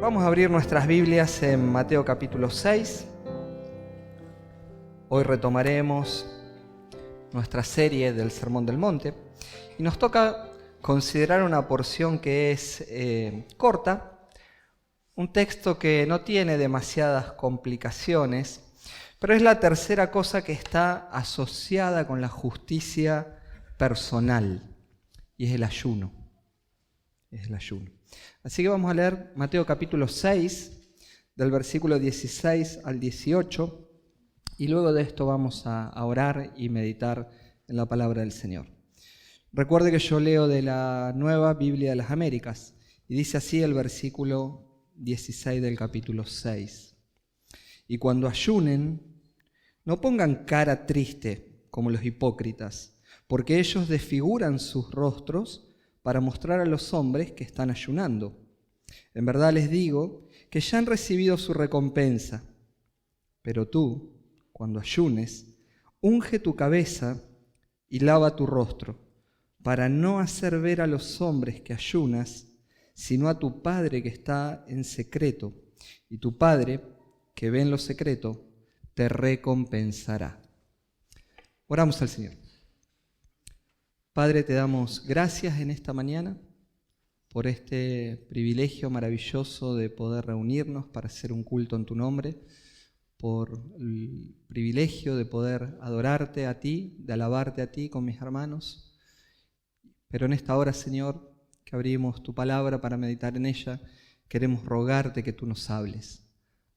Vamos a abrir nuestras Biblias en Mateo capítulo 6. Hoy retomaremos nuestra serie del Sermón del Monte y nos toca considerar una porción que es corta, un texto que no tiene demasiadas complicaciones, pero es la tercera cosa que está asociada con la justicia personal y es el ayuno. Así que vamos a leer Mateo capítulo 6, del versículo 16 al 18, y luego de esto vamos a orar y meditar en la palabra del Señor. Recuerde que yo leo de la Nueva Biblia de las Américas, y dice así el versículo 16 del capítulo 6. Y cuando ayunen, no pongan cara triste como los hipócritas, porque ellos desfiguran sus rostros para mostrar a los hombres que están ayunando. En verdad les digo que ya han recibido su recompensa. Pero tú, cuando ayunes, unge tu cabeza y lava tu rostro, para no hacer ver a los hombres que ayunas, sino a tu Padre que está en secreto, y tu Padre, que ve en lo secreto, te recompensará. Oramos al Señor. Padre, te damos gracias en esta mañana por este privilegio maravilloso de poder reunirnos para hacer un culto en tu nombre, por el privilegio de poder adorarte a ti, de alabarte a ti con mis hermanos. Pero en esta hora, Señor, que abrimos tu palabra para meditar en ella, queremos rogarte que tú nos hables.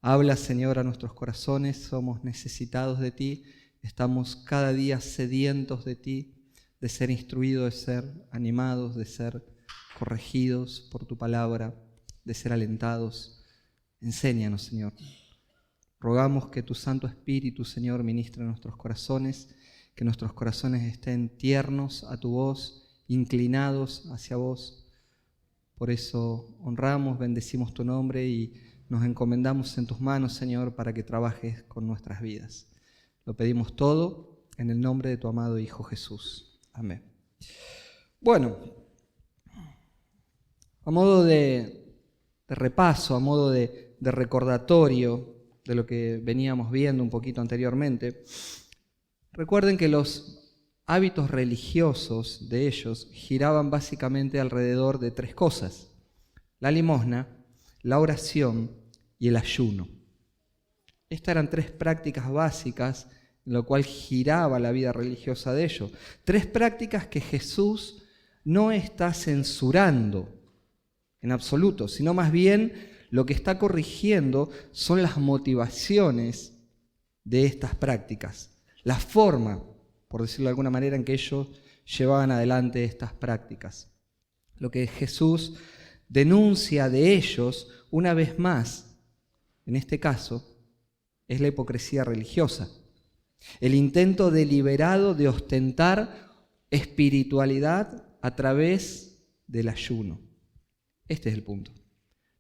Habla, Señor, a nuestros corazones, somos necesitados de ti, estamos cada día sedientos de ti, de ser instruidos, de ser animados, de ser corregidos por tu palabra, de ser alentados. Enséñanos, Señor. Rogamos que tu Santo Espíritu, Señor, ministre en nuestros corazones, que nuestros corazones estén tiernos a tu voz, inclinados hacia vos. Por eso honramos, bendecimos tu nombre y nos encomendamos en tus manos, Señor, para que trabajes con nuestras vidas. Lo pedimos todo en el nombre de tu amado Hijo Jesús. Amén. Bueno, a modo de repaso, a modo de recordatorio de lo que veníamos viendo un poquito anteriormente, recuerden que los hábitos religiosos de ellos giraban básicamente alrededor de tres cosas: la limosna, la oración y el ayuno. Estas eran tres prácticas básicas en lo cual giraba la vida religiosa de ellos. Tres prácticas que Jesús no está censurando en absoluto, sino más bien lo que está corrigiendo son las motivaciones de estas prácticas, la forma, por decirlo de alguna manera, en que ellos llevaban adelante estas prácticas. Lo que Jesús denuncia de ellos, una vez más, en este caso, es la hipocresía religiosa. El intento deliberado de ostentar espiritualidad a través del ayuno. Este es el punto.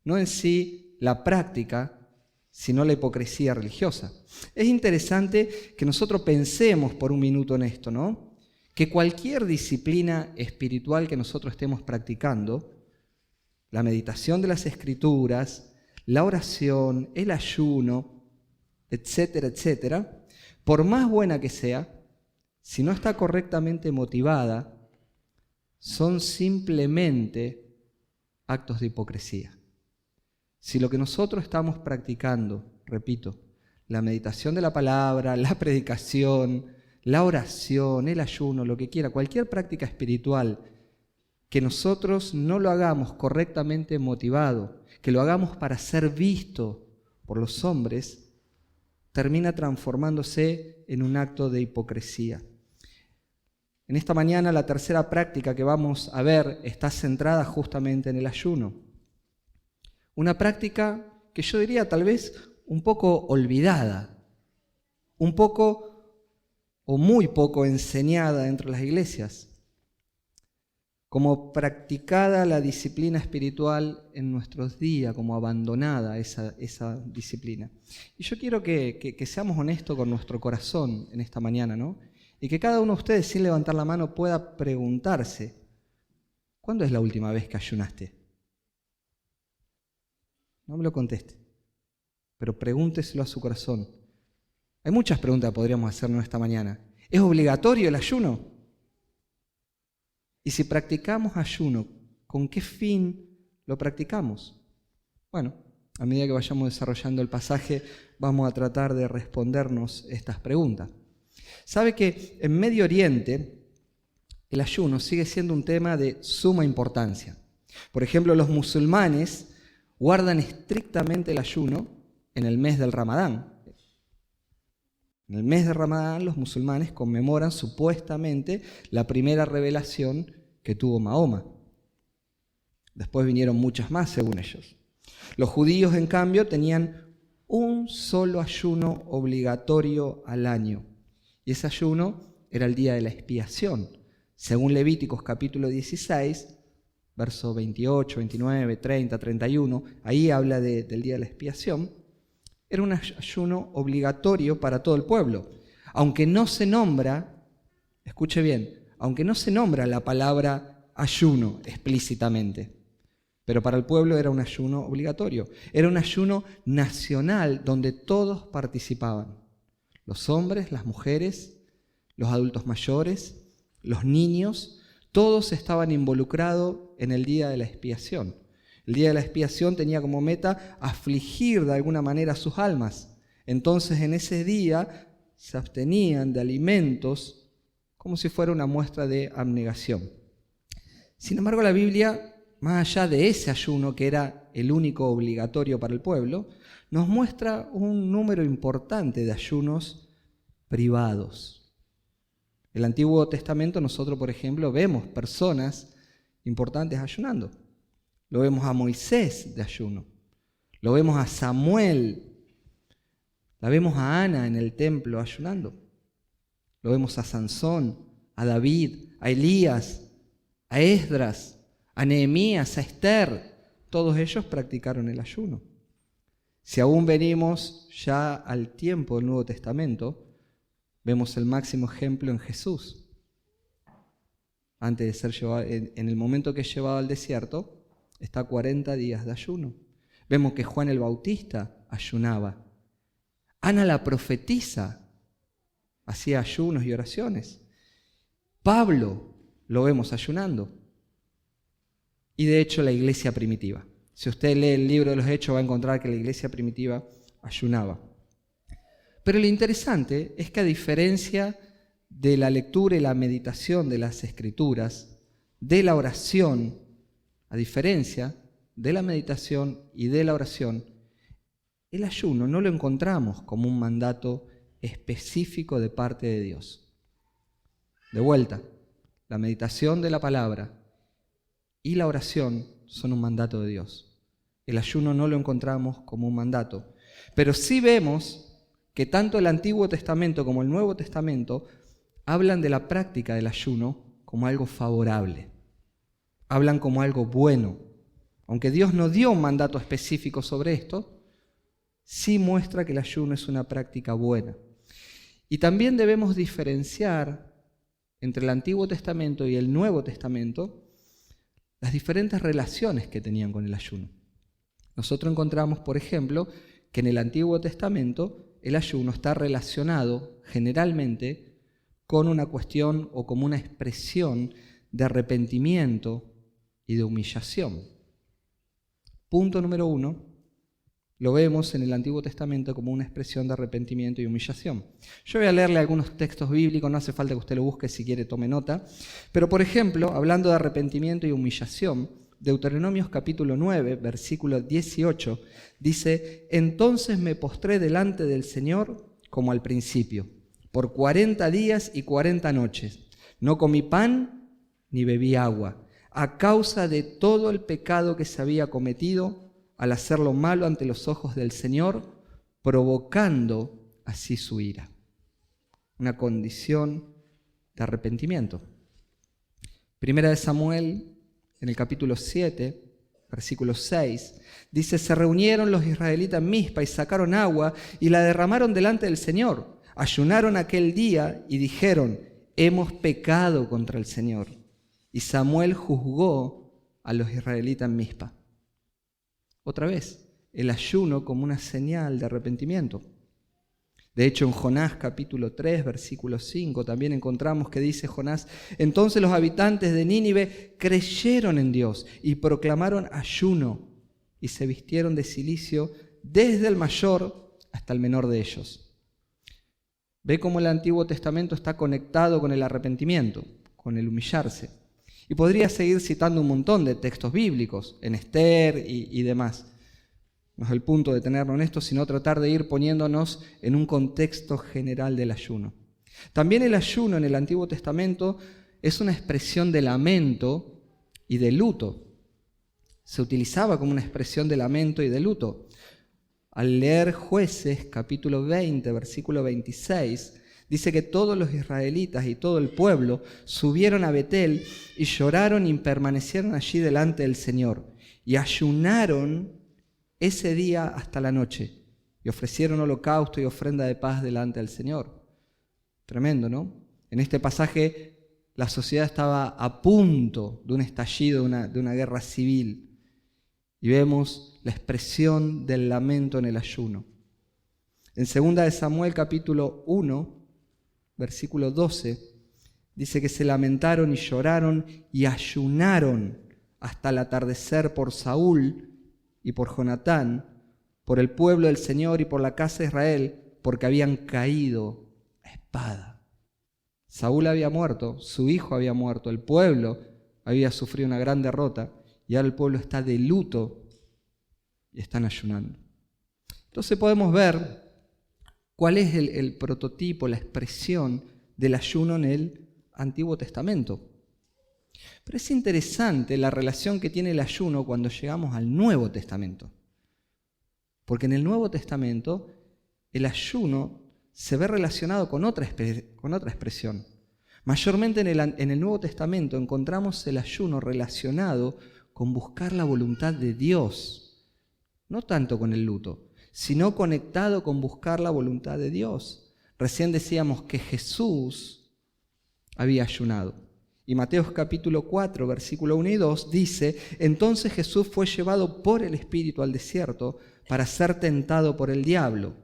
No en sí la práctica, sino la hipocresía religiosa. Es interesante que nosotros pensemos por un minuto en esto, ¿no? Que cualquier disciplina espiritual que nosotros estemos practicando, la meditación de las Escrituras, la oración, el ayuno, etcétera, etcétera, por más buena que sea, si no está correctamente motivada, son simplemente actos de hipocresía. Si lo que nosotros estamos practicando, repito, la meditación de la palabra, la predicación, la oración, el ayuno, lo que quiera, cualquier práctica espiritual, que nosotros no lo hagamos correctamente motivado, que lo hagamos para ser visto por los hombres, termina transformándose en un acto de hipocresía. En esta mañana la tercera práctica que vamos a ver está centrada justamente en el ayuno. Una práctica que yo diría tal vez un poco olvidada, un poco o muy poco enseñada dentro de las iglesias, como practicada la disciplina espiritual en nuestros días, como abandonada esa disciplina. Y yo quiero que seamos honestos con nuestro corazón en esta mañana, ¿no? Y que cada uno de ustedes, sin levantar la mano, pueda preguntarse: ¿cuándo es la última vez que ayunaste? No me lo conteste, pero pregúnteselo a su corazón. Hay muchas preguntas que podríamos hacernos esta mañana. ¿Es obligatorio el ayuno? Y si practicamos ayuno, ¿con qué fin lo practicamos? Bueno, a medida que vayamos desarrollando el pasaje, vamos a tratar de respondernos estas preguntas. ¿Sabe que en Medio Oriente el ayuno sigue siendo un tema de suma importancia? Por ejemplo, los musulmanes guardan estrictamente el ayuno en el mes del Ramadán. En el mes de Ramadán los musulmanes conmemoran supuestamente la primera revelación que tuvo Mahoma. Después vinieron muchas más según ellos. Los judíos, en cambio, tenían un solo ayuno obligatorio al año. Y ese ayuno era el día de la expiación. Según Levíticos capítulo 16, versos 28, 29, 30, 31, ahí habla del día de la expiación. Era un ayuno obligatorio para todo el pueblo. Aunque no se nombra, escuche bien, aunque no se nombra la palabra ayuno explícitamente, pero para el pueblo era un ayuno obligatorio. Era un ayuno nacional donde todos participaban. Los hombres, las mujeres, los adultos mayores, los niños, todos estaban involucrados en el día de la expiación. El día de la expiación tenía como meta afligir de alguna manera a sus almas. Entonces en ese día se abstenían de alimentos como si fuera una muestra de abnegación. Sin embargo, la Biblia, más allá de ese ayuno que era el único obligatorio para el pueblo, nos muestra un número importante de ayunos privados. En el Antiguo Testamento nosotros, por ejemplo, vemos personas importantes ayunando. Lo vemos a Moisés de ayuno, lo vemos a Samuel, la vemos a Ana en el templo ayunando, lo vemos a Sansón, a David, a Elías, a Esdras, a Nehemías, a Esther. Todos ellos practicaron el ayuno. Si aún venimos ya al tiempo del Nuevo Testamento, vemos el máximo ejemplo en Jesús. Antes de ser llevado, en el momento que es llevado al desierto, está 40 días de ayuno. Vemos que Juan el Bautista ayunaba. Ana la profetisa hacía ayunos y oraciones. Pablo lo vemos ayunando. Y de hecho la iglesia primitiva. Si usted lee el libro de los Hechos va a encontrar que la iglesia primitiva ayunaba. Pero lo interesante es que a diferencia de la lectura y la meditación de las Escrituras, de la oración, a diferencia de la meditación y de la oración, el ayuno no lo encontramos como un mandato específico de parte de Dios. De vuelta, la meditación de la palabra y la oración son un mandato de Dios. El ayuno no lo encontramos como un mandato, pero sí vemos que tanto el Antiguo Testamento como el Nuevo Testamento hablan de la práctica del ayuno como algo favorable. Hablan como algo bueno. Aunque Dios no dio un mandato específico sobre esto, sí muestra que el ayuno es una práctica buena. Y también debemos diferenciar entre el Antiguo Testamento y el Nuevo Testamento las diferentes relaciones que tenían con el ayuno. Nosotros encontramos, por ejemplo, que en el Antiguo Testamento el ayuno está relacionado generalmente con una cuestión o como una expresión de arrepentimiento y de humillación. Punto número 1, lo vemos en el Antiguo Testamento como una expresión de arrepentimiento y humillación. Yo voy a leerle algunos textos bíblicos, no hace falta que usted lo busque, si quiere tome nota. Pero por ejemplo, hablando de arrepentimiento y humillación, Deuteronomios capítulo 9, versículo 18, dice: «Entonces me postré delante del Señor como al principio, por 40 días y 40 noches. No comí pan ni bebí agua, a causa de todo el pecado que se había cometido al hacer lo malo ante los ojos del Señor, provocando así su ira». Una condición de arrepentimiento. Primera de Samuel, en el capítulo 7, versículo 6, dice: «Se reunieron los israelitas en Mizpa y sacaron agua y la derramaron delante del Señor. Ayunaron aquel día y dijeron: hemos pecado contra el Señor. Y Samuel juzgó a los israelitas en Mizpa». Otra vez, el ayuno como una señal de arrepentimiento. De hecho, en Jonás capítulo 3, versículo 5, también encontramos que dice Jonás: entonces los habitantes de Nínive creyeron en Dios y proclamaron ayuno y se vistieron de cilicio desde el mayor hasta el menor de ellos. Ve cómo el Antiguo Testamento está conectado con el arrepentimiento, con el humillarse. Y podría seguir citando un montón de textos bíblicos, en Esther y demás. No es el punto de tenerlo en esto, sino tratar de ir poniéndonos en un contexto general del ayuno. También el ayuno en el Antiguo Testamento es una expresión de lamento y de luto. Se utilizaba como una expresión de lamento y de luto. Al leer Jueces, capítulo 20, versículo 26, dice que todos los israelitas y todo el pueblo subieron a Betel y lloraron y permanecieron allí delante del Señor. Y ayunaron ese día hasta la noche y ofrecieron holocausto y ofrenda de paz delante del Señor. Tremendo, ¿no? En este pasaje la sociedad estaba a punto de un estallido, de una guerra civil. Y vemos la expresión del lamento en el ayuno. En 2 Samuel capítulo 1, versículo 12, dice que se lamentaron y lloraron y ayunaron hasta el atardecer por Saúl y por Jonatán, por el pueblo del Señor y por la casa de Israel, porque habían caído a espada. Saúl había muerto, su hijo había muerto, el pueblo había sufrido una gran derrota y ahora el pueblo está de luto y están ayunando. Entonces podemos ver cuál es el prototipo, la expresión del ayuno en el Antiguo Testamento. Pero es interesante la relación que tiene el ayuno cuando llegamos al Nuevo Testamento. Porque en el Nuevo Testamento el ayuno se ve relacionado con otra expresión. Mayormente en el Nuevo Testamento encontramos el ayuno relacionado con buscar la voluntad de Dios. No tanto con el luto, sino conectado con buscar la voluntad de Dios. Recién decíamos que Jesús había ayunado. Y Mateo capítulo 4, versículo 1 y 2 dice: entonces Jesús fue llevado por el Espíritu al desierto para ser tentado por el diablo.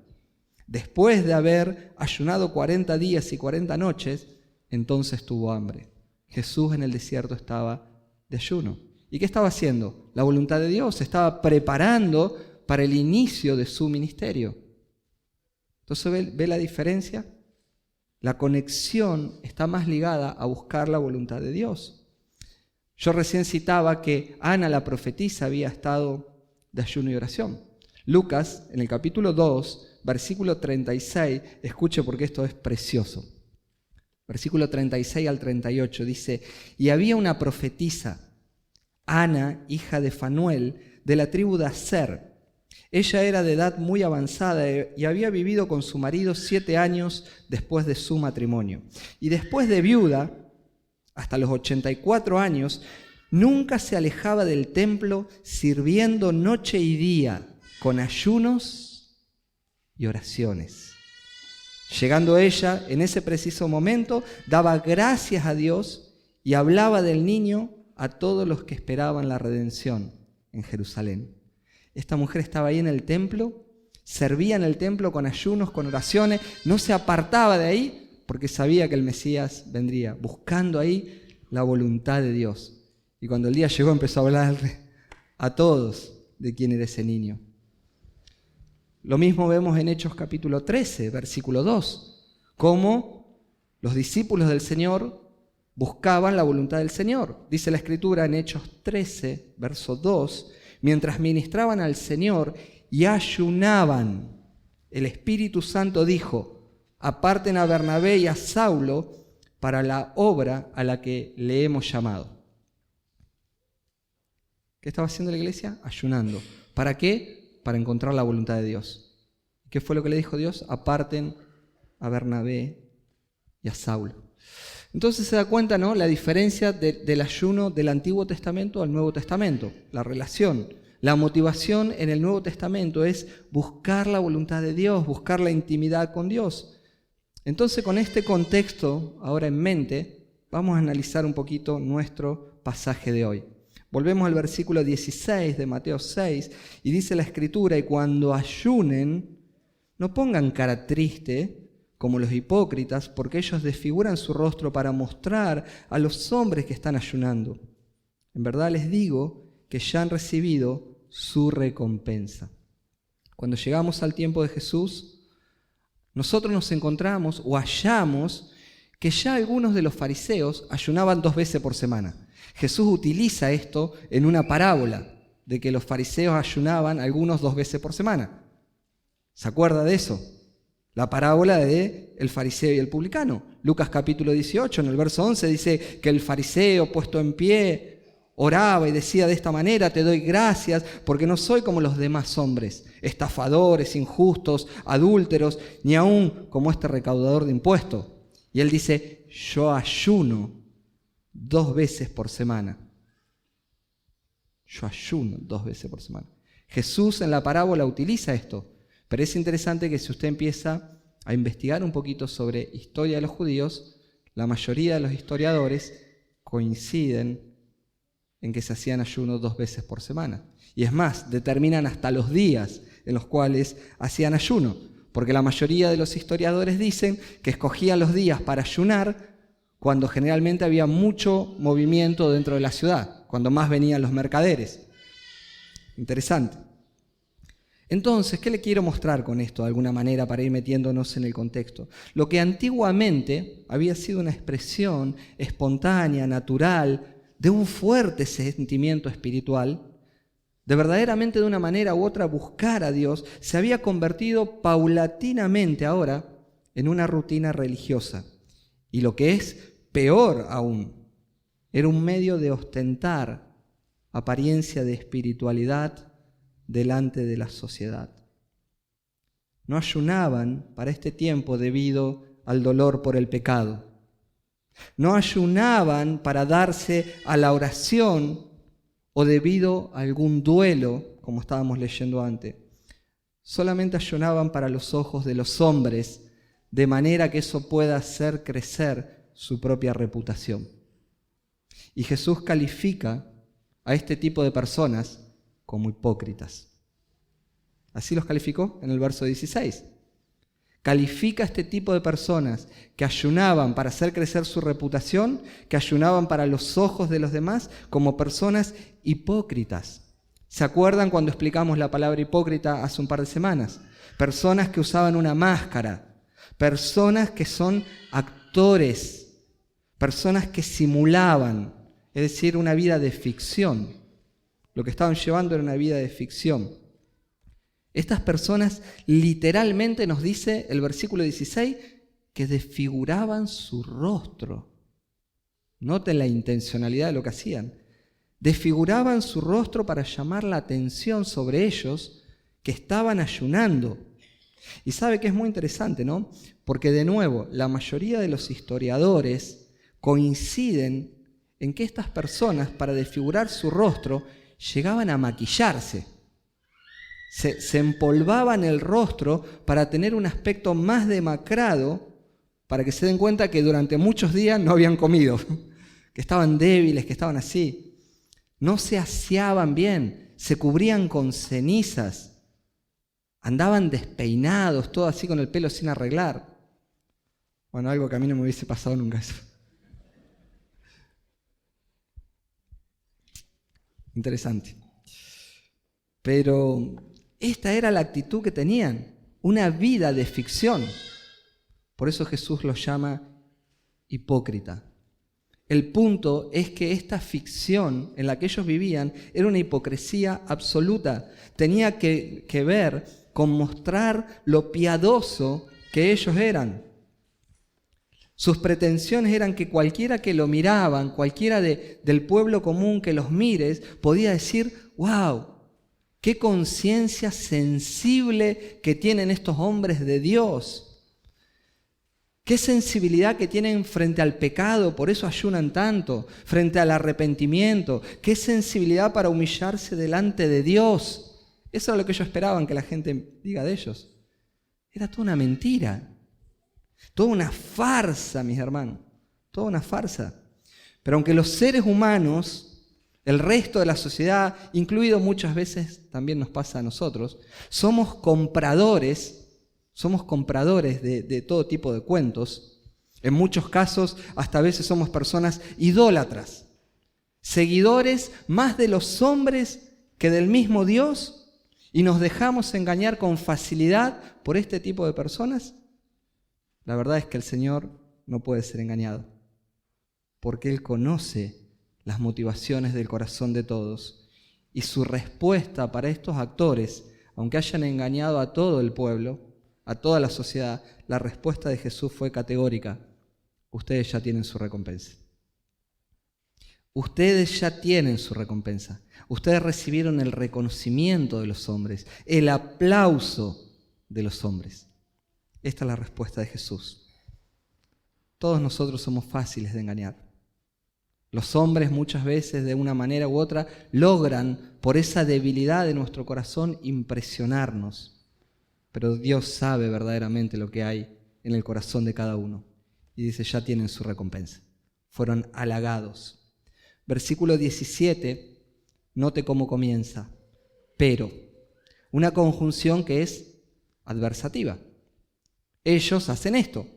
Después de haber ayunado 40 días y 40 noches, entonces tuvo hambre. Jesús en el desierto estaba de ayuno. ¿Y qué estaba haciendo? La voluntad de Dios. Se estaba preparando para el inicio de su ministerio. Entonces, ¿ve la diferencia? La conexión está más ligada a buscar la voluntad de Dios. Yo recién citaba que Ana, la profetisa, había estado de ayuno y oración. Lucas, en el capítulo 2, versículo 36, escuche porque esto es precioso. Versículo 36 al 38 dice: y había una profetisa, Ana, hija de Fanuel, de la tribu de Aser. Ella era de edad muy avanzada y había vivido con su marido 7 años después de su matrimonio. Y después de viuda, hasta los 84 años, nunca se alejaba del templo, sirviendo noche y día con ayunos y oraciones. Llegando ella, en ese preciso momento, daba gracias a Dios y hablaba del niño a todos los que esperaban la redención en Jerusalén. Esta mujer estaba ahí en el templo, servía en el templo con ayunos, con oraciones, no se apartaba de ahí porque sabía que el Mesías vendría, buscando ahí la voluntad de Dios. Y cuando el día llegó empezó a hablar a todos de quién era ese niño. Lo mismo vemos en Hechos capítulo 13, versículo 2, cómo los discípulos del Señor buscaban la voluntad del Señor. Dice la Escritura en Hechos 13, verso 2, mientras ministraban al Señor y ayunaban, el Espíritu Santo dijo: aparten a Bernabé y a Saulo para la obra a la que le hemos llamado. ¿Qué estaba haciendo la iglesia? Ayunando. ¿Para qué? Para encontrar la voluntad de Dios. ¿Qué fue lo que le dijo Dios? Aparten a Bernabé y a Saulo. Entonces se da cuenta, ¿no?, la diferencia del ayuno del Antiguo Testamento al Nuevo Testamento, la relación. La motivación en el Nuevo Testamento es buscar la voluntad de Dios, buscar la intimidad con Dios. Entonces, con este contexto ahora en mente, vamos a analizar un poquito nuestro pasaje de hoy. Volvemos al versículo 16 de Mateo 6 y dice la Escritura: y cuando ayunen, no pongan cara triste como los hipócritas, porque ellos desfiguran su rostro para mostrar a los hombres que están ayunando. En verdad les digo que ya han recibido su recompensa. Cuando llegamos al tiempo de Jesús, nosotros nos encontramos o hallamos que ya algunos de los fariseos ayunaban 2 veces por semana. Jesús utiliza esto en una parábola de que los fariseos ayunaban algunos 2 veces por semana. ¿Se acuerda de eso? La parábola de el fariseo y el publicano. Lucas capítulo 18, en el verso 11, dice que el fariseo puesto en pie oraba y decía de esta manera: te doy gracias porque no soy como los demás hombres, estafadores, injustos, adúlteros, ni aún como este recaudador de impuestos. Y él dice: yo ayuno 2 veces por semana. Yo ayuno 2 veces por semana. Jesús en la parábola utiliza esto, pero es interesante que si usted empieza a investigar un poquito sobre historia de los judíos, la mayoría de los historiadores coinciden en que se hacían ayunos 2 veces por semana. Y es más, determinan hasta los días en los cuales hacían ayuno, porque la mayoría de los historiadores dicen que escogían los días para ayunar cuando generalmente había mucho movimiento dentro de la ciudad, cuando más venían los mercaderes. Interesante. Entonces, ¿qué le quiero mostrar con esto de alguna manera para ir metiéndonos en el contexto? Lo que antiguamente había sido una expresión espontánea, natural, de un fuerte sentimiento espiritual, de verdaderamente de una manera u otra buscar a Dios, se había convertido paulatinamente ahora en una rutina religiosa. Y lo que es peor aún, era un medio de ostentar apariencia de espiritualidad delante de la sociedad. No ayunaban para este tiempo debido al dolor por el pecado. No ayunaban para darse a la oración o debido a algún duelo, como estábamos leyendo antes. Solamente ayunaban para los ojos de los hombres, de manera que eso pueda hacer crecer su propia reputación. Y Jesús califica a este tipo de personas como hipócritas. Así los calificó en el verso 16. Califica a este tipo de personas que ayunaban para hacer crecer su reputación, que ayunaban para los ojos de los demás, como personas hipócritas. ¿Se acuerdan cuando explicamos la palabra hipócrita hace un par de semanas? Personas que usaban una máscara, personas que son actores, personas que simulaban, es decir, una vida de ficción. Lo que estaban llevando era una vida de ficción. Estas personas literalmente nos dice el versículo 16 que desfiguraban su rostro. Noten la intencionalidad de lo que hacían. Desfiguraban su rostro para llamar la atención sobre ellos que estaban ayunando. Y sabe que es muy interesante, ¿no? Porque de nuevo, la mayoría de los historiadores coinciden en que estas personas, para desfigurar su rostro, llegaban a maquillarse. Se empolvaban el rostro para tener un aspecto más demacrado, para que se den cuenta que durante muchos días no habían comido, que estaban débiles, que estaban así. No se aseaban bien, se cubrían con cenizas, andaban despeinados, todo así con el pelo sin arreglar. Bueno, algo que a mí no me hubiese pasado nunca eso. Interesante. Pero esta era la actitud que tenían, una vida de ficción. Por eso Jesús los llama hipócrita. El punto es que esta ficción en la que ellos vivían era una hipocresía absoluta. Tenía que ver con mostrar lo piadoso que ellos eran. Sus pretensiones eran que cualquiera que lo miraban, cualquiera del pueblo común que los mires, podía decir: ¡wow! ¡Qué conciencia sensible que tienen estos hombres de Dios! ¡Qué sensibilidad que tienen frente al pecado! Por eso ayunan tanto, frente al arrepentimiento. ¡Qué sensibilidad para humillarse delante de Dios! Eso era lo que ellos esperaban que la gente diga de ellos. Era toda una mentira. Toda una farsa, mis hermanos, toda una farsa. Pero aunque los seres humanos el resto de la sociedad, incluido muchas veces también nos pasa a nosotros, somos compradores de todo tipo de cuentos. En muchos casos, hasta a veces somos personas idólatras, seguidores más de los hombres que del mismo Dios, y nos dejamos engañar con facilidad por este tipo de personas. La verdad es que el Señor no puede ser engañado, porque Él conoce las motivaciones del corazón de todos, y su respuesta para estos actores, aunque hayan engañado a todo el pueblo, a toda la sociedad, la respuesta de Jesús fue categórica: ustedes ya tienen su recompensa. Ustedes ya tienen su recompensa. Ustedes recibieron el reconocimiento de los hombres, el aplauso de los hombres. Esta es la respuesta de Jesús. Todos nosotros somos fáciles de engañar. Los hombres muchas veces, de una manera u otra, logran, por esa debilidad de nuestro corazón, impresionarnos. Pero Dios sabe verdaderamente lo que hay en el corazón de cada uno. Y dice, ya tienen su recompensa. Fueron halagados. Versículo 17, note cómo comienza. Pero, una conjunción que es adversativa. Ellos hacen esto.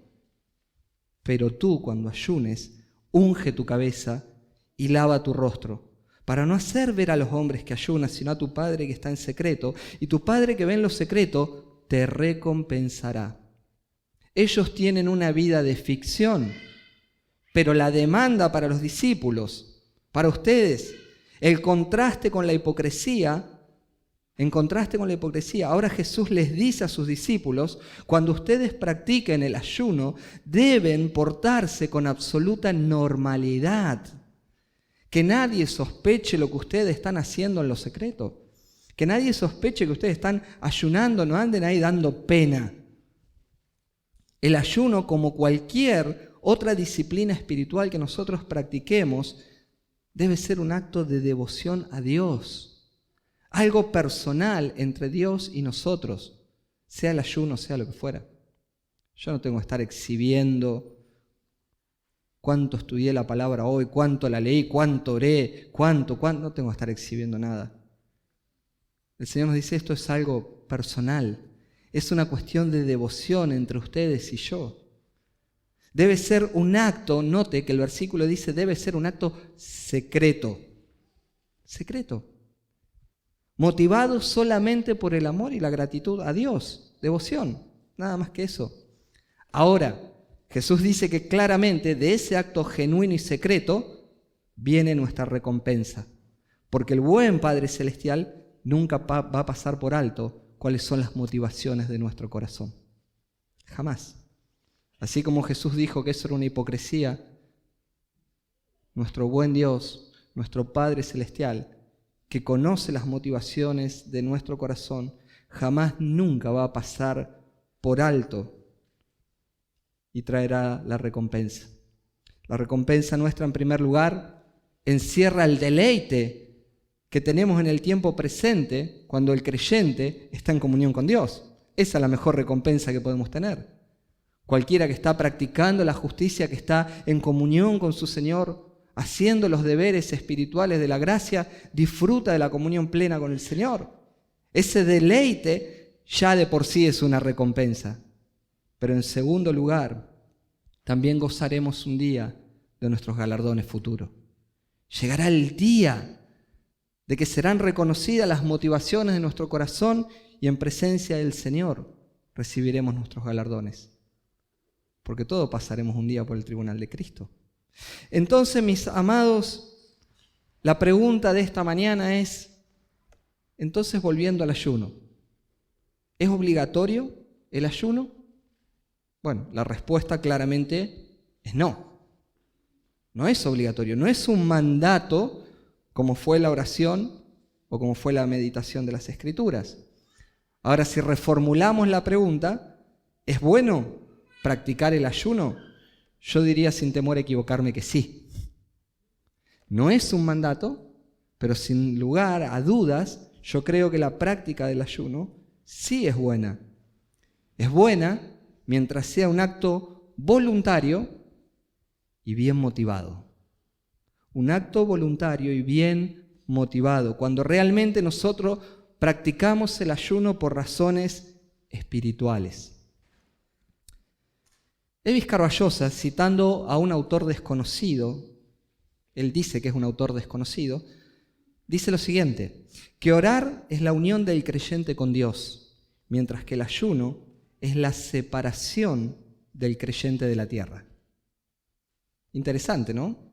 Pero tú, cuando ayunes, unge tu cabeza y lava tu rostro, para no hacer ver a los hombres que ayunas, sino a tu Padre que está en secreto, y tu Padre que ve en lo secreto te recompensará. Ellos tienen una vida de ficción, pero la demanda para los discípulos, para ustedes, en contraste con la hipocresía, ahora Jesús les dice a sus discípulos, cuando ustedes practiquen el ayuno, deben portarse con absoluta normalidad. Que nadie sospeche lo que ustedes están haciendo en lo secreto. Que nadie sospeche que ustedes están ayunando, no anden ahí dando pena. El ayuno, como cualquier otra disciplina espiritual que nosotros practiquemos, debe ser un acto de devoción a Dios. Algo personal entre Dios y nosotros, sea el ayuno, sea lo que fuera. Yo no tengo que estar exhibiendo cuánto estudié la palabra hoy, cuánto la leí, cuánto oré, cuánto, no tengo que estar exhibiendo nada. El Señor nos dice, esto es algo personal, es una cuestión de devoción entre ustedes y yo. Debe ser un acto, note que el versículo dice, debe ser un acto secreto. Secreto. Motivado solamente por el amor y la gratitud a Dios. Devoción, nada más que eso. Ahora, Jesús dice que claramente de ese acto genuino y secreto viene nuestra recompensa. Porque el buen Padre Celestial nunca va a pasar por alto cuáles son las motivaciones de nuestro corazón. Jamás. Así como Jesús dijo que eso era una hipocresía, nuestro buen Dios, nuestro Padre Celestial, que conoce las motivaciones de nuestro corazón, jamás nunca va a pasar por alto y traerá la recompensa. La recompensa nuestra, en primer lugar, encierra el deleite que tenemos en el tiempo presente cuando el creyente está en comunión con Dios. Esa es la mejor recompensa que podemos tener. Cualquiera que está practicando la justicia, que está en comunión con su Señor, haciendo los deberes espirituales de la gracia, disfruta de la comunión plena con el Señor. Ese deleite ya de por sí es una recompensa. Pero en segundo lugar, también gozaremos un día de nuestros galardones futuros. Llegará el día de que serán reconocidas las motivaciones de nuestro corazón y en presencia del Señor recibiremos nuestros galardones. Porque todos pasaremos un día por el tribunal de Cristo. Entonces, mis amados, la pregunta de esta mañana es, entonces volviendo al ayuno, ¿es obligatorio el ayuno? Bueno, la respuesta claramente es no. No es obligatorio, no es un mandato como fue la oración o como fue la meditación de las Escrituras. Ahora, si reformulamos la pregunta, ¿es bueno practicar el ayuno? Yo diría sin temor a equivocarme que sí. No es un mandato, pero sin lugar a dudas, yo creo que la práctica del ayuno sí es buena. Es buena mientras sea un acto voluntario y bien motivado. un acto voluntario y bien motivado, cuando realmente nosotros practicamos el ayuno por razones espirituales. Evis Carballosa, citando a un autor desconocido, él dice que es un autor desconocido, dice lo siguiente, que orar es la unión del creyente con Dios, mientras que el ayuno es la separación del creyente de la tierra. Interesante, ¿no?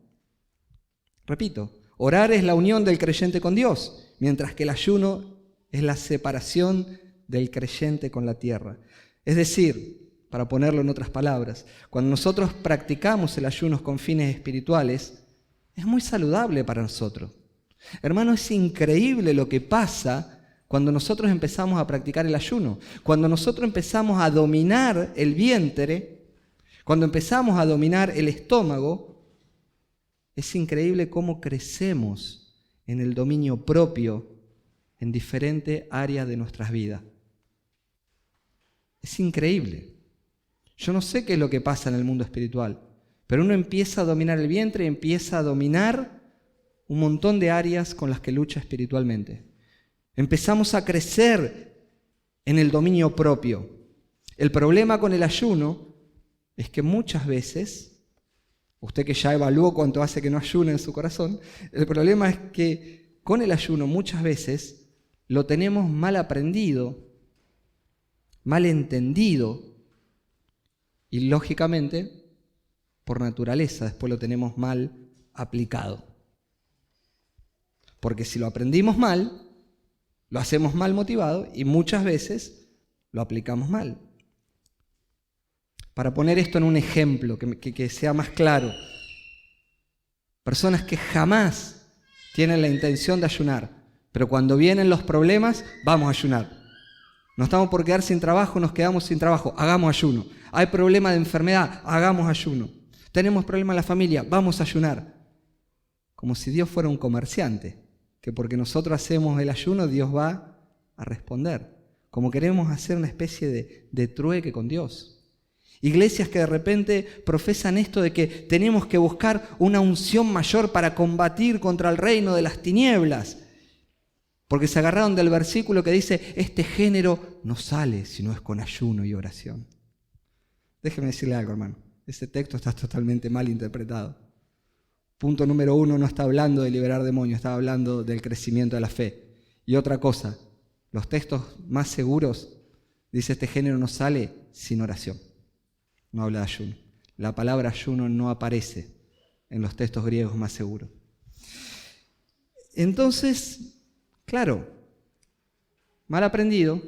Repito, orar es la unión del creyente con Dios, mientras que el ayuno es la separación del creyente con la tierra. Es decir, para ponerlo en otras palabras, cuando nosotros practicamos el ayuno con fines espirituales, es muy saludable para nosotros. Hermano, es increíble lo que pasa cuando nosotros empezamos a practicar el ayuno. Cuando nosotros empezamos a dominar el vientre, cuando empezamos a dominar el estómago, es increíble cómo crecemos en el dominio propio en diferentes áreas de nuestras vidas. Es increíble. Yo no sé qué es lo que pasa en el mundo espiritual, pero uno empieza a dominar el vientre y empieza a dominar un montón de áreas con las que lucha espiritualmente. Empezamos a crecer en el dominio propio. El problema con el ayuno es que muchas veces, usted que ya evaluó cuánto hace que no ayuna en su corazón, el problema es que con el ayuno muchas veces lo tenemos mal aprendido, mal entendido y lógicamente, por naturaleza, después lo tenemos mal aplicado. Porque si lo aprendimos mal, lo hacemos mal motivado y muchas veces lo aplicamos mal. Para poner esto en un ejemplo que sea más claro, personas que jamás tienen la intención de ayunar, pero cuando vienen los problemas, vamos a ayunar. No estamos por quedar sin trabajo, nos quedamos sin trabajo, hagamos ayuno. Hay problema de enfermedad, hagamos ayuno. Tenemos problema en la familia, vamos a ayunar. Como si Dios fuera un comerciante, que porque nosotros hacemos el ayuno, Dios va a responder. Como queremos hacer una especie de trueque con Dios. Iglesias que de repente profesan esto de que tenemos que buscar una unción mayor para combatir contra el reino de las tinieblas. Porque se agarraron del versículo que dice, este género no sale si no es con ayuno y oración. Déjeme decirle algo, hermano. Ese texto está totalmente mal interpretado. Punto número 1, no está hablando de liberar demonios, está hablando del crecimiento de la fe. Y otra cosa, los textos más seguros, dice este género no sale sin oración. No habla de ayuno. La palabra ayuno no aparece en los textos griegos más seguros. Entonces, claro, mal aprendido,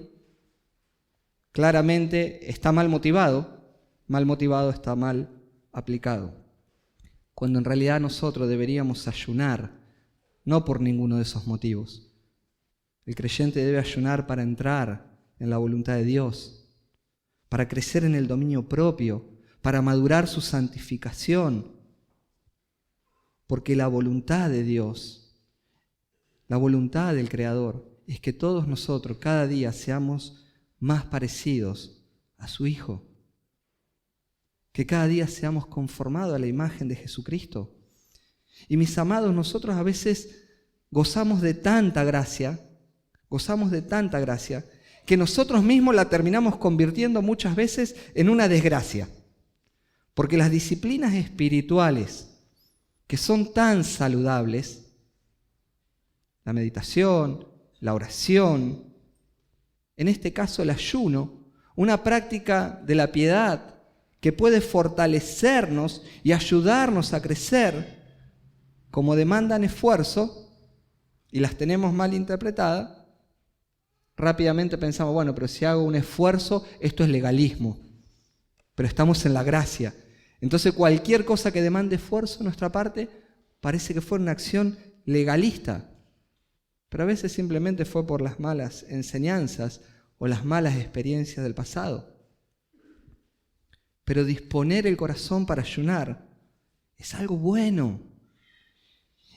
claramente está mal motivado está mal aplicado. Cuando en realidad nosotros deberíamos ayunar, no por ninguno de esos motivos. El creyente debe ayunar para entrar en la voluntad de Dios, para crecer en el dominio propio, para madurar su santificación, porque la voluntad de Dios, la voluntad del Creador, es que todos nosotros cada día seamos más parecidos a su Hijo. Que cada día seamos conformados a la imagen de Jesucristo. Y mis amados, nosotros a veces gozamos de tanta gracia, que nosotros mismos la terminamos convirtiendo muchas veces en una desgracia. Porque las disciplinas espirituales que son tan saludables, la meditación, la oración, en este caso el ayuno, una práctica de la piedad que puede fortalecernos y ayudarnos a crecer, como demandan esfuerzo y las tenemos mal interpretadas, rápidamente pensamos, bueno, pero si hago un esfuerzo, esto es legalismo, pero estamos en la gracia. Entonces cualquier cosa que demande esfuerzo de nuestra parte parece que fue una acción legalista, pero a veces simplemente fue por las malas enseñanzas o las malas experiencias del pasado. Pero disponer el corazón para ayunar es algo bueno.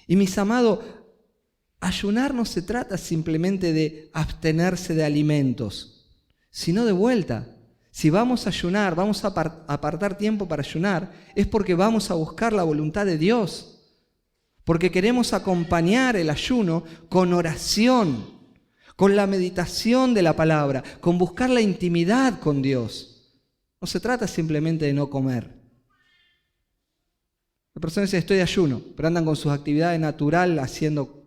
Y mis amados, ayunar no se trata simplemente de abstenerse de alimentos, sino de vuelta. Si vamos a ayunar, vamos a apartar tiempo para ayunar, es porque vamos a buscar la voluntad de Dios. porque queremos acompañar el ayuno con oración, con la meditación de la palabra, con buscar la intimidad con Dios. No se trata simplemente de no comer. La persona dice, estoy de ayuno, pero andan con sus actividades naturales haciendo...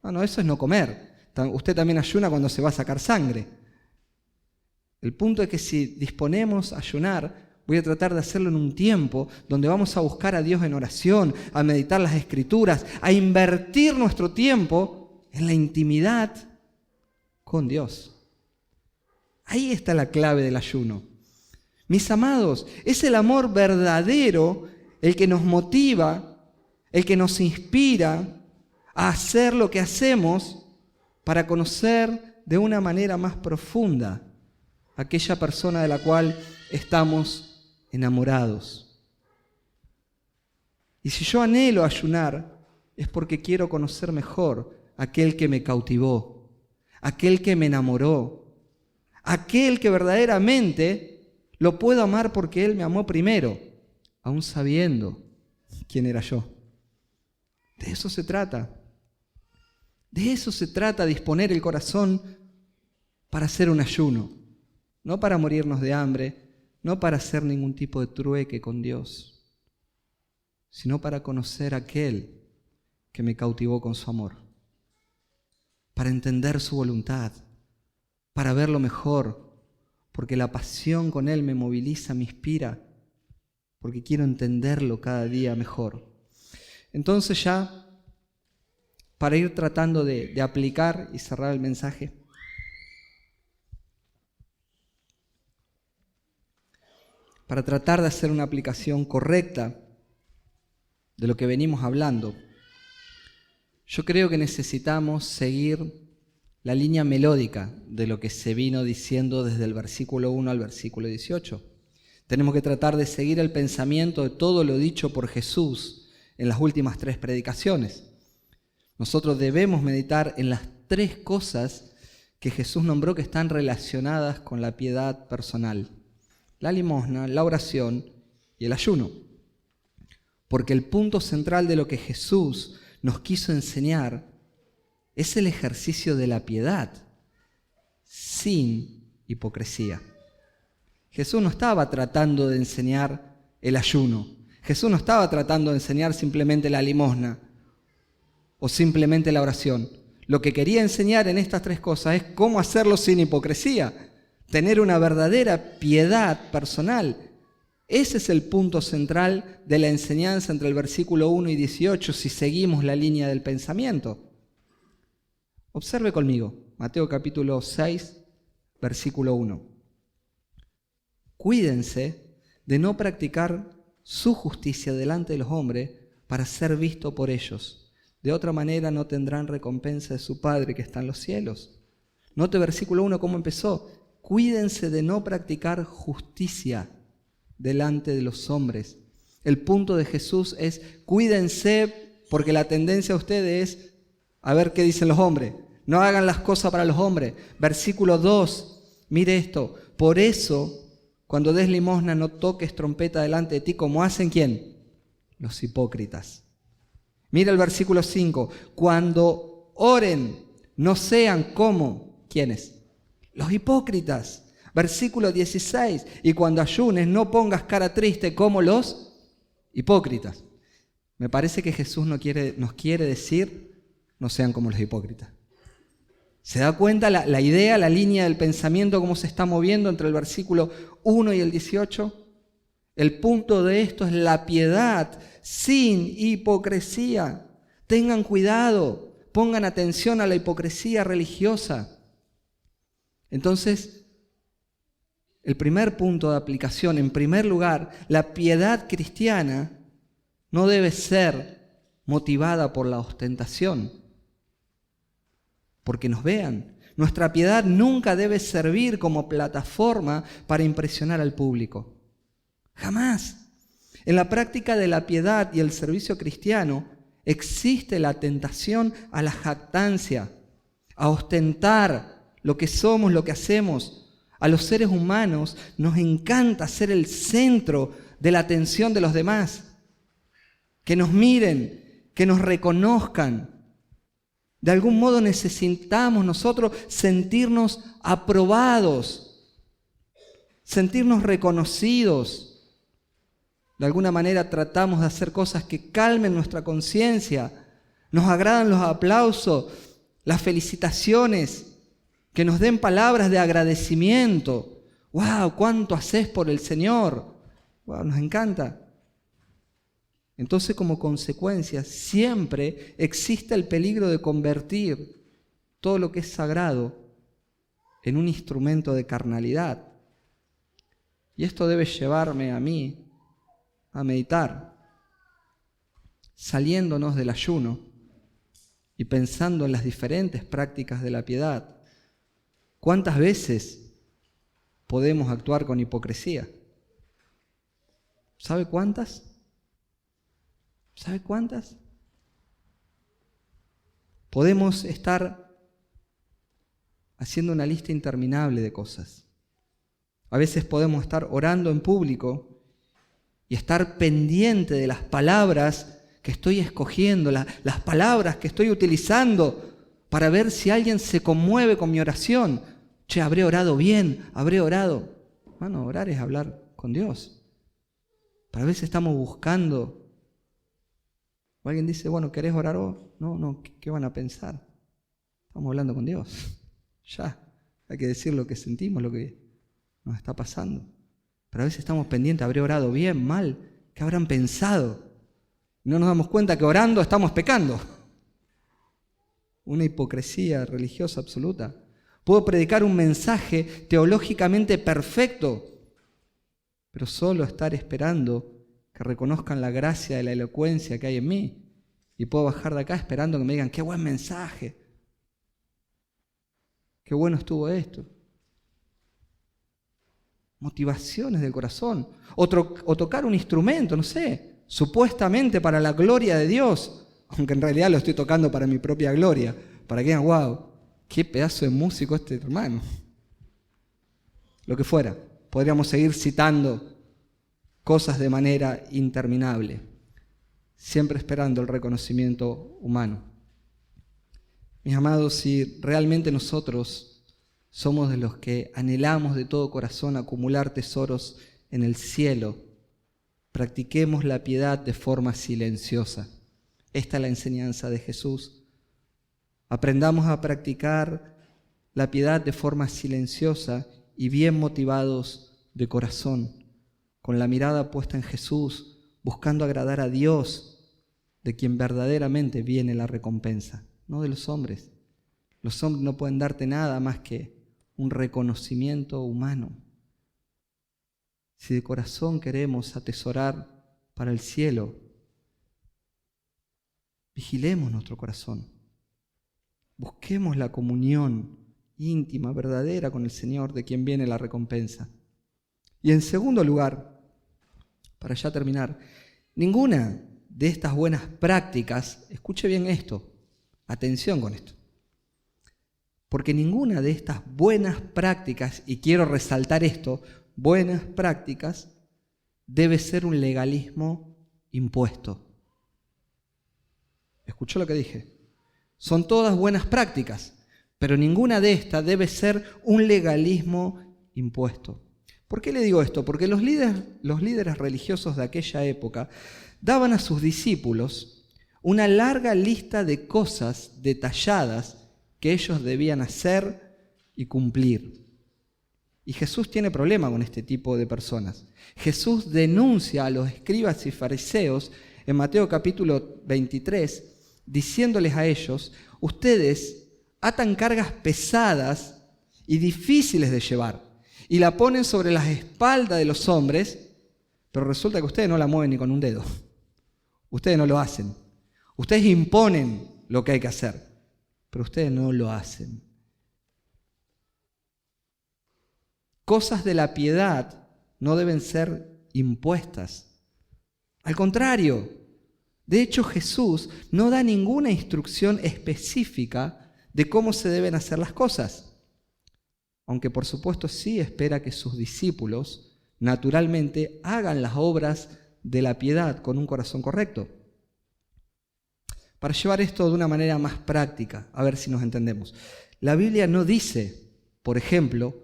No, eso es no comer. Usted también ayuna cuando se va a sacar sangre. El punto es que si disponemos a ayunar, voy a tratar de hacerlo en un tiempo donde vamos a buscar a Dios en oración, a meditar las Escrituras, a invertir nuestro tiempo en la intimidad con Dios. Ahí está la clave del ayuno. Mis amados, es el amor verdadero el que nos motiva, el que nos inspira a hacer lo que hacemos para conocer de una manera más profunda a aquella persona de la cual estamos enamorados. Y si yo anhelo ayunar, es porque quiero conocer mejor a aquel que me cautivó, aquel que me enamoró, aquel que verdaderamente lo puedo amar porque Él me amó primero, aún sabiendo quién era yo. De eso se trata. De eso se trata, disponer el corazón para hacer un ayuno, no para morirnos de hambre, no para hacer ningún tipo de trueque con Dios, sino para conocer a aquel que me cautivó con su amor, para entender su voluntad, para verlo mejor, porque la pasión con Él me moviliza, me inspira, porque quiero entenderlo cada día mejor. Entonces ya, para ir tratando de aplicar y cerrar el mensaje, para tratar de hacer una aplicación correcta de lo que venimos hablando, yo creo que necesitamos seguir la línea melódica de lo que se vino diciendo desde el versículo 1 al versículo 18. Tenemos que tratar de seguir el pensamiento de todo lo dicho por Jesús en las últimas 3 predicaciones. Nosotros debemos meditar en las 3 cosas que Jesús nombró que están relacionadas con la piedad personal: la limosna, la oración y el ayuno. Porque el punto central de lo que Jesús nos quiso enseñar es el ejercicio de la piedad sin hipocresía. Jesús no estaba tratando de enseñar el ayuno. Jesús no estaba tratando de enseñar simplemente la limosna o simplemente la oración. Lo que quería enseñar en estas 3 cosas es cómo hacerlo sin hipocresía, tener una verdadera piedad personal. Ese es el punto central de la enseñanza entre el versículo 1 y 18, si seguimos la línea del pensamiento. Observe conmigo, Mateo capítulo 6, versículo 1. Cuídense de no practicar su justicia delante de los hombres para ser visto por ellos. De otra manera no tendrán recompensa de su Padre que está en los cielos. Note versículo 1 cómo empezó. Cuídense de no practicar justicia delante de los hombres. El punto de Jesús es cuídense, porque la tendencia de ustedes es a ver qué dicen los hombres. No hagan las cosas para los hombres. Versículo 2, mire esto. Por eso, cuando des limosna, no toques trompeta delante de ti, como hacen ¿quién? Los hipócritas. Mira el versículo 5. Cuando oren, no sean como ¿quiénes? Los hipócritas. Versículo 16. Y cuando ayunes, no pongas cara triste como los hipócritas. Me parece que Jesús nos quiere decir, no sean como los hipócritas. ¿Se da cuenta la idea, la línea del pensamiento, cómo se está moviendo entre el versículo 1 y el 18? El punto de esto es la piedad sin hipocresía. Tengan cuidado, pongan atención a la hipocresía religiosa. Entonces, el primer punto de aplicación, en primer lugar, la piedad cristiana no debe ser motivada por la ostentación, porque nos vean. Nuestra piedad nunca debe servir como plataforma para impresionar al público. Jamás. En la práctica de la piedad y el servicio cristiano existe la tentación a la jactancia, a ostentar lo que somos, lo que hacemos. A los seres humanos nos encanta ser el centro de la atención de los demás. Que nos miren, que nos reconozcan. De algún modo necesitamos nosotros sentirnos aprobados, sentirnos reconocidos. De alguna manera tratamos de hacer cosas que calmen nuestra conciencia. Nos agradan los aplausos, las felicitaciones, que nos den palabras de agradecimiento. ¡Wow! ¿Cuánto haces por el Señor? ¡Wow! Nos encanta. Entonces, como consecuencia, siempre existe el peligro de convertir todo lo que es sagrado en un instrumento de carnalidad. Y esto debe llevarme a mí a meditar, saliéndonos del ayuno y pensando en las diferentes prácticas de la piedad. ¿Cuántas veces podemos actuar con hipocresía? ¿Sabe cuántas? ¿Sabe cuántas? Podemos estar haciendo una lista interminable de cosas. A veces podemos estar orando en público y estar pendiente de las palabras que estoy escogiendo, las palabras que estoy utilizando para ver si alguien se conmueve con mi oración. Che, habré orado bien, habré orado. Bueno, orar es hablar con Dios. Pero a veces estamos buscando. O alguien dice, bueno, ¿querés orar vos? No, ¿qué van a pensar? Estamos hablando con Dios. Ya, hay que decir lo que sentimos, lo que nos está pasando. Pero a veces estamos pendientes, ¿habré orado bien, mal? ¿Qué habrán pensado? Y no nos damos cuenta que orando estamos pecando. Una hipocresía religiosa absoluta. Puedo predicar un mensaje teológicamente perfecto, pero solo estar esperando que reconozcan la gracia de la elocuencia que hay en mí. Y puedo bajar de acá esperando que me digan, qué buen mensaje, qué bueno estuvo esto. Motivaciones del corazón. O tocar un instrumento, no sé, supuestamente para la gloria de Dios, aunque en realidad lo estoy tocando para mi propia gloria, para que digan, wow, qué pedazo de músico este hermano. Lo que fuera, podríamos seguir citando cosas de manera interminable, siempre esperando el reconocimiento humano. Mis amados, si realmente nosotros somos de los que anhelamos de todo corazón acumular tesoros en el cielo, practiquemos la piedad de forma silenciosa. Esta es la enseñanza de Jesús. Aprendamos a practicar la piedad de forma silenciosa y bien motivados de corazón, con la mirada puesta en Jesús, buscando agradar a Dios, de quien verdaderamente viene la recompensa, no de los hombres. Los hombres no pueden darte nada más que un reconocimiento humano. Si de corazón queremos atesorar para el cielo, vigilemos nuestro corazón. Busquemos la comunión íntima, verdadera con el Señor, de quien viene la recompensa. Y en segundo lugar, para ya terminar, ninguna de estas buenas prácticas, escuche bien esto, atención con esto, porque ninguna de estas buenas prácticas, y quiero resaltar esto, buenas prácticas, debe ser un legalismo impuesto. ¿Escuchó lo que dije? Son todas buenas prácticas, pero ninguna de estas debe ser un legalismo impuesto. ¿Por qué le digo esto? Porque los líderes religiosos de aquella época daban a sus discípulos una larga lista de cosas detalladas que ellos debían hacer y cumplir. Y Jesús tiene problema con este tipo de personas. Jesús denuncia a los escribas y fariseos en Mateo capítulo 23, diciéndoles a ellos, ustedes atan cargas pesadas y difíciles de llevar y la ponen sobre las espaldas de los hombres, pero resulta que ustedes no la mueven ni con un dedo. Ustedes no lo hacen. Ustedes imponen lo que hay que hacer, pero ustedes no lo hacen. Cosas de la piedad no deben ser impuestas. Al contrario, de hecho Jesús no da ninguna instrucción específica de cómo se deben hacer las cosas, aunque por supuesto sí espera que sus discípulos naturalmente hagan las obras de la piedad con un corazón correcto. para llevar esto de una manera más práctica, a ver si nos entendemos. La Biblia no dice, por ejemplo,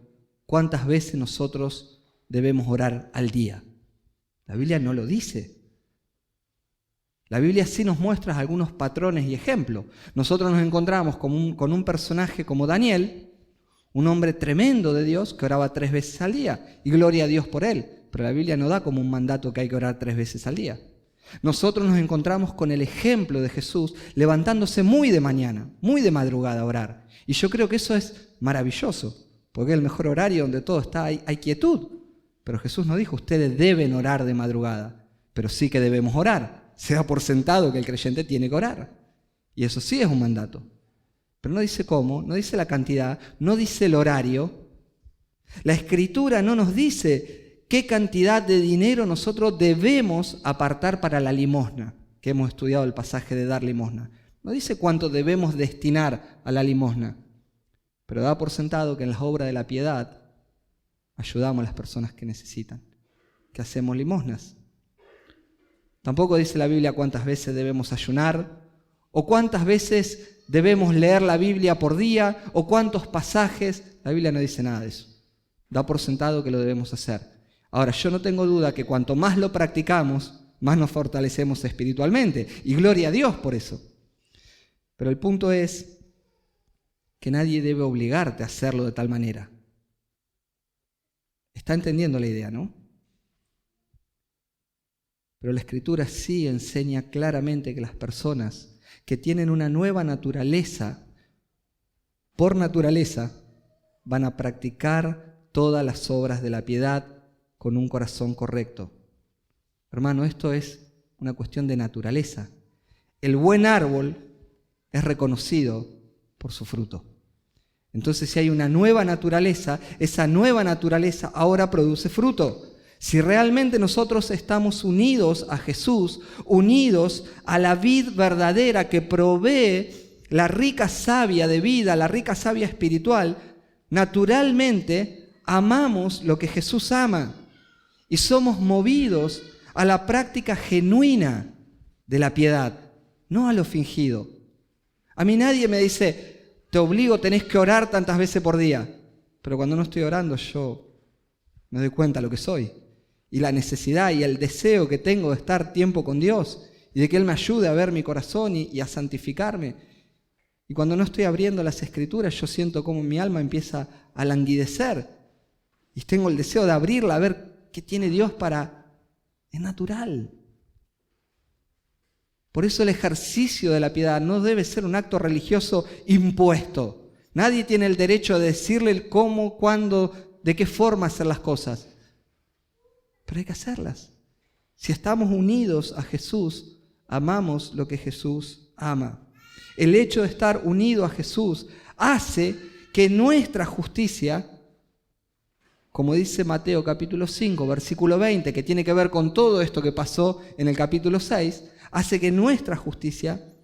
cuántas veces nosotros debemos orar al día. La Biblia no lo dice. La Biblia sí nos muestra algunos patrones y ejemplos. Nosotros nos encontramos con un personaje como Daniel, un hombre tremendo de Dios que oraba 3 veces al día, y gloria a Dios por él. Pero la Biblia no da como un mandato que hay que orar 3 veces al día. Nosotros nos encontramos con el ejemplo de Jesús levantándose muy de mañana, muy de madrugada a orar. Y yo creo que eso es maravilloso, porque es el mejor horario donde todo está, hay quietud. Pero Jesús no dijo, ustedes deben orar de madrugada, pero sí que debemos orar. Se da por sentado que el creyente tiene que orar. Y eso sí es un mandato. Pero no dice cómo, no dice la cantidad, no dice el horario. La Escritura no nos dice qué cantidad de dinero nosotros debemos apartar para la limosna, que hemos estudiado el pasaje de dar limosna. No dice cuánto debemos destinar a la limosna, pero da por sentado que en las obras de la piedad ayudamos a las personas que necesitan, que hacemos limosnas. Tampoco dice la Biblia cuántas veces debemos ayunar, o cuántas veces debemos leer la Biblia por día, o cuántos pasajes. La Biblia no dice nada de eso. Da por sentado que lo debemos hacer. Ahora, yo no tengo duda que cuanto más lo practicamos, más nos fortalecemos espiritualmente. Y gloria a Dios por eso. Pero el punto es que nadie debe obligarte a hacerlo de tal manera. ¿Está entendiendo la idea, no? Pero la Escritura sí enseña claramente que las personas que tienen una nueva naturaleza, por naturaleza, van a practicar todas las obras de la piedad con un corazón correcto. Hermano, esto es una cuestión de naturaleza. El buen árbol es reconocido por su fruto. Entonces, si hay una nueva naturaleza, esa nueva naturaleza ahora produce fruto. Si realmente nosotros estamos unidos a Jesús, unidos a la vid verdadera que provee la rica savia de vida, la rica savia espiritual, naturalmente amamos lo que Jesús ama y somos movidos a la práctica genuina de la piedad, no a lo fingido. A mí nadie me dice, te obligo, tenés que orar tantas veces por día, pero cuando no estoy orando yo me doy cuenta de lo que soy. Y la necesidad y el deseo que tengo de estar tiempo con Dios y de que Él me ayude a ver mi corazón y a santificarme. Y cuando no estoy abriendo las Escrituras, yo siento como mi alma empieza a languidecer. Y tengo el deseo de abrirla, a ver qué tiene Dios para... Es natural. Por eso el ejercicio de la piedad no debe ser un acto religioso impuesto. Nadie tiene el derecho de decirle cómo, cuándo, de qué forma hacer las cosas. Pero hay que hacerlas. Si estamos unidos a Jesús, amamos lo que Jesús ama. El hecho de estar unido a Jesús hace que nuestra justicia, como dice Mateo capítulo 5, versículo 20, que tiene que ver con todo esto que pasó en el capítulo 6, hace que nuestra justicia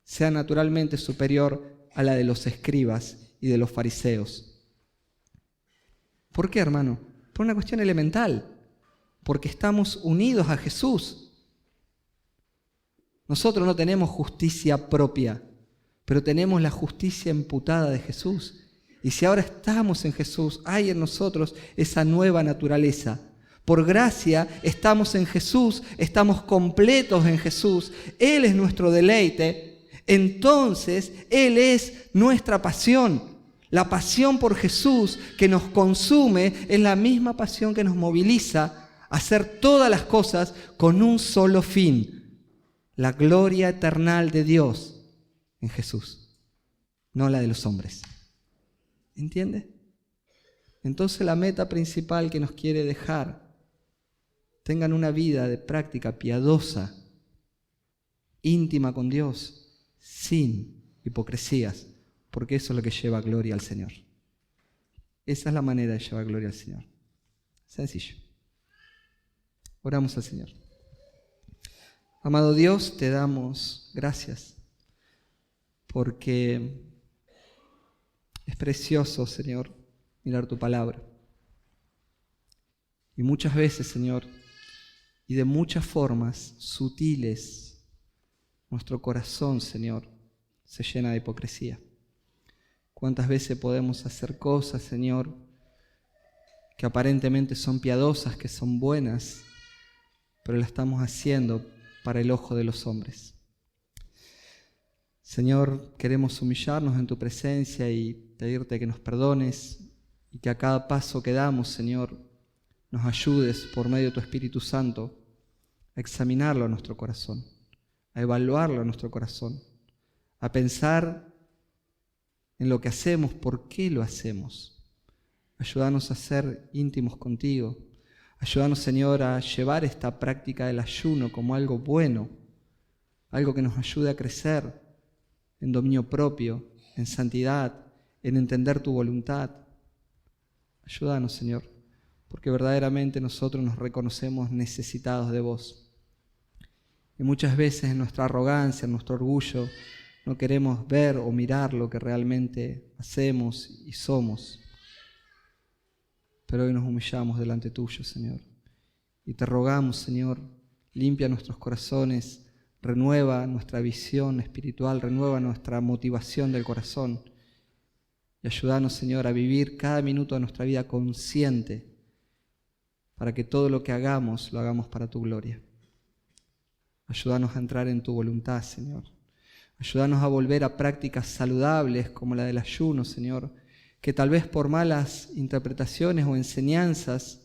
sea naturalmente superior a la de los escribas y de los fariseos. ¿Por qué, hermano? Por una cuestión elemental. Porque estamos unidos a Jesús. Nosotros no tenemos justicia propia, pero tenemos la justicia imputada de Jesús. Y si ahora estamos en Jesús, hay en nosotros esa nueva naturaleza. Por gracia estamos en Jesús, estamos completos en Jesús. Él es nuestro deleite. Entonces, Él es nuestra pasión. La pasión por Jesús que nos consume es la misma pasión que nos moviliza hacer todas las cosas con un solo fin, la gloria eterna de Dios en Jesús, no la de los hombres. ¿Entiende? Entonces la meta principal que nos quiere dejar, tengan una vida de práctica piadosa, íntima con Dios, sin hipocresías, porque eso es lo que lleva gloria al Señor. Esa es la manera de llevar gloria al Señor. Sencillo. Oramos al Señor. Amado Dios, te damos gracias porque es precioso, Señor, mirar tu palabra. Y muchas veces, Señor, y de muchas formas sutiles, nuestro corazón, Señor, se llena de hipocresía. ¿Cuántas veces podemos hacer cosas, Señor, que aparentemente son piadosas, que son buenas, pero las estamos haciendo para el ojo de los hombres? Señor, queremos humillarnos en tu presencia y pedirte que nos perdones y que a cada paso que damos, Señor, nos ayudes por medio de tu Espíritu Santo a examinarlo a nuestro corazón, a evaluarlo a nuestro corazón, a pensar en lo que hacemos, por qué lo hacemos. Ayúdanos a ser íntimos contigo. Ayúdanos, Señor, a llevar esta práctica del ayuno como algo bueno, algo que nos ayude a crecer en dominio propio, en santidad, en entender tu voluntad. Ayúdanos, Señor, porque verdaderamente nosotros nos reconocemos necesitados de vos. Y muchas veces en nuestra arrogancia, en nuestro orgullo, no queremos ver o mirar lo que realmente hacemos y somos. Pero hoy nos humillamos delante tuyo, Señor. Y te rogamos, Señor, limpia nuestros corazones, renueva nuestra visión espiritual, renueva nuestra motivación del corazón. Y ayúdanos, Señor, a vivir cada minuto de nuestra vida consciente para que todo lo que hagamos, lo hagamos para tu gloria. Ayúdanos a entrar en tu voluntad, Señor. Ayúdanos a volver a prácticas saludables como la del ayuno, Señor, que tal vez por malas interpretaciones o enseñanzas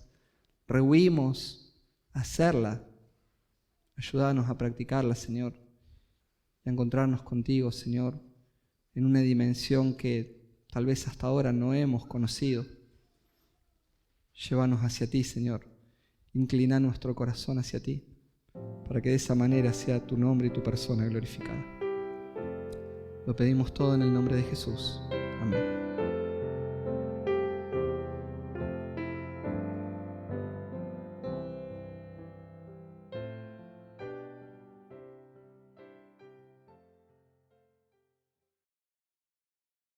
rehuimos hacerla. Ayúdanos a practicarla, Señor, y a encontrarnos contigo, Señor, en una dimensión que tal vez hasta ahora no hemos conocido. Llévanos hacia ti, Señor. Inclina nuestro corazón hacia ti, para que de esa manera sea tu nombre y tu persona glorificada. Lo pedimos todo en el nombre de Jesús.